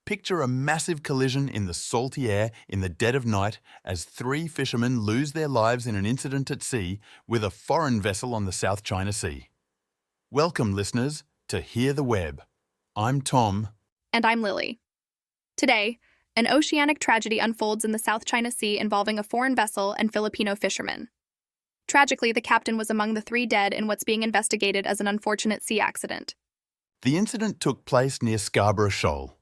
Picture a massive collision in the salty air in the dead of night as three fishermen lose their lives in an incident at sea with a foreign vessel on the South China Sea. Welcome, listeners, to Hear the Web. I'm Tom. And I'm Lily. Today, an oceanic tragedy unfolds in the South China Sea involving a foreign vessel and Filipino fishermen. Tragically, the captain was among the three dead in what's being investigated as an unfortunate sea accident. The incident took place near Scarborough Shoal.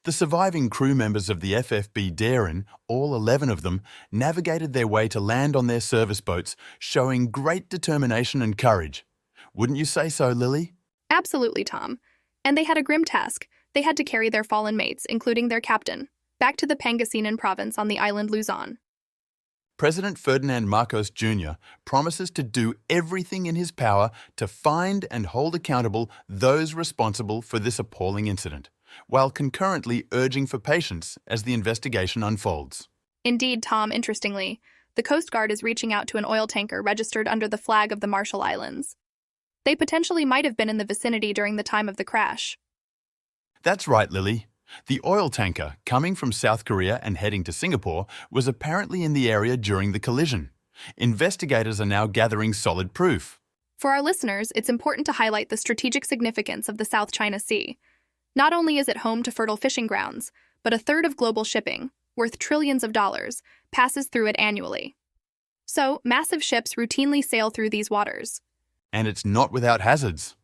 The surviving crew members of the FFB Daring, all 11 of them, navigated their way to land on their service boats, showing great determination and courage. Wouldn't you say so, Lily? Absolutely, Tom. And they had a grim task. They had to carry their fallen mates, including their captain, back to the Pangasinan province on the island Luzon. President Ferdinand Marcos Jr. promises to do everything in his power to find and hold accountable those responsible for this appalling incident, while concurrently urging for patience as the investigation unfolds. Indeed, Tom, interestingly, the Coast Guard is reaching out to an oil tanker registered under the flag of the Marshall Islands. They potentially might have been in the vicinity during the time of the crash. That's right, Lily. The oil tanker, coming from South Korea and heading to Singapore, was apparently in the area during the collision. Investigators are now gathering solid proof. For our listeners, it's important to highlight the strategic significance of the South China Sea. Not only is it home to fertile fishing grounds, but a third of global shipping, worth trillions of dollars, passes through it annually. So, massive ships routinely sail through these waters. And it's not without hazards.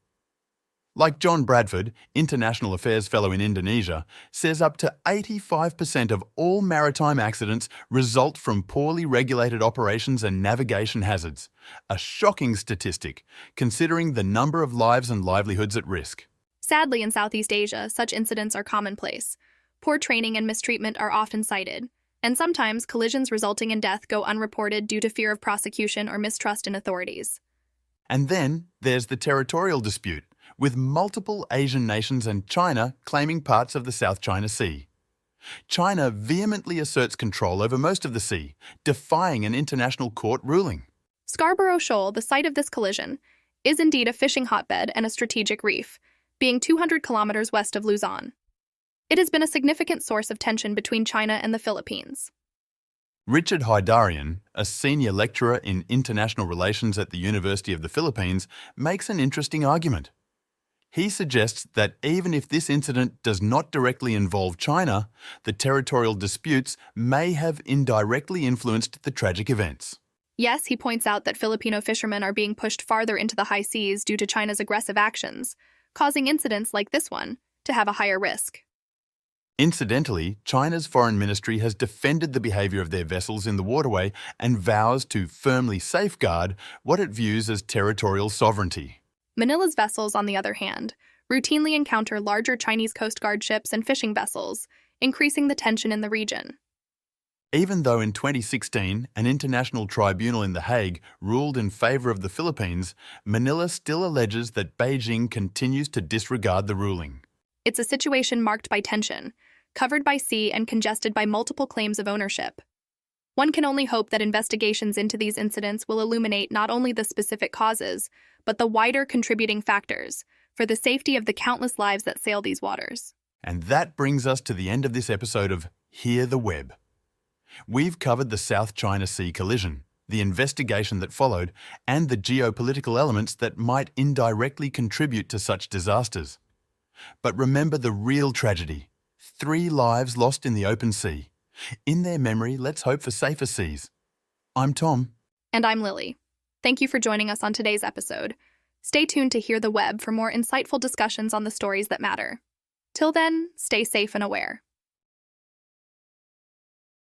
Like John Bradford, International Affairs Fellow in Indonesia, says up to 85% of all maritime accidents result from poorly regulated operations and navigation hazards. A shocking statistic, considering the number of lives and livelihoods at risk. Sadly, in Southeast Asia, such incidents are commonplace. Poor training and mistreatment are often cited, and sometimes collisions resulting in death go unreported due to fear of prosecution or mistrust in authorities. And then there's the territorial dispute, with multiple Asian nations and China claiming parts of the South China Sea. China vehemently asserts control over most of the sea, defying an international court ruling. Scarborough Shoal, the site of this collision, is indeed a fishing hotbed and a strategic reef, being 200 kilometers west of Luzon. It has been a significant source of tension between China and the Philippines. Richard Haidarian, a senior lecturer in international relations at the University of the Philippines, makes an interesting argument. He suggests that even if this incident does not directly involve China, the territorial disputes may have indirectly influenced the tragic events. Yes, he points out that Filipino fishermen are being pushed farther into the high seas due to China's aggressive actions, causing incidents like this one to have a higher risk. Incidentally, China's foreign ministry has defended the behaviour of their vessels in the waterway and vows to firmly safeguard what it views as territorial sovereignty. Manila's vessels, on the other hand, routinely encounter larger Chinese Coast Guard ships and fishing vessels, increasing the tension in the region. Even though in 2016 an international tribunal in The Hague ruled in favour of the Philippines, Manila still alleges that Beijing continues to disregard the ruling. It's a situation marked by tension, covered by sea and congested by multiple claims of ownership. One can only hope that investigations into these incidents will illuminate not only the specific causes, but the wider contributing factors for the safety of the countless lives that sail these waters. And that brings us to the end of this episode of Hear the Web. We've covered the South China Sea collision, the investigation that followed, and the geopolitical elements that might indirectly contribute to such disasters. But remember the real tragedy: 3 lives lost in the open sea. In their memory, let's hope for safer seas. I'm Tom. And I'm Lily. Thank you for joining us on today's episode. Stay tuned to Hear the Web for more insightful discussions on the stories that matter. Till then, stay safe and aware.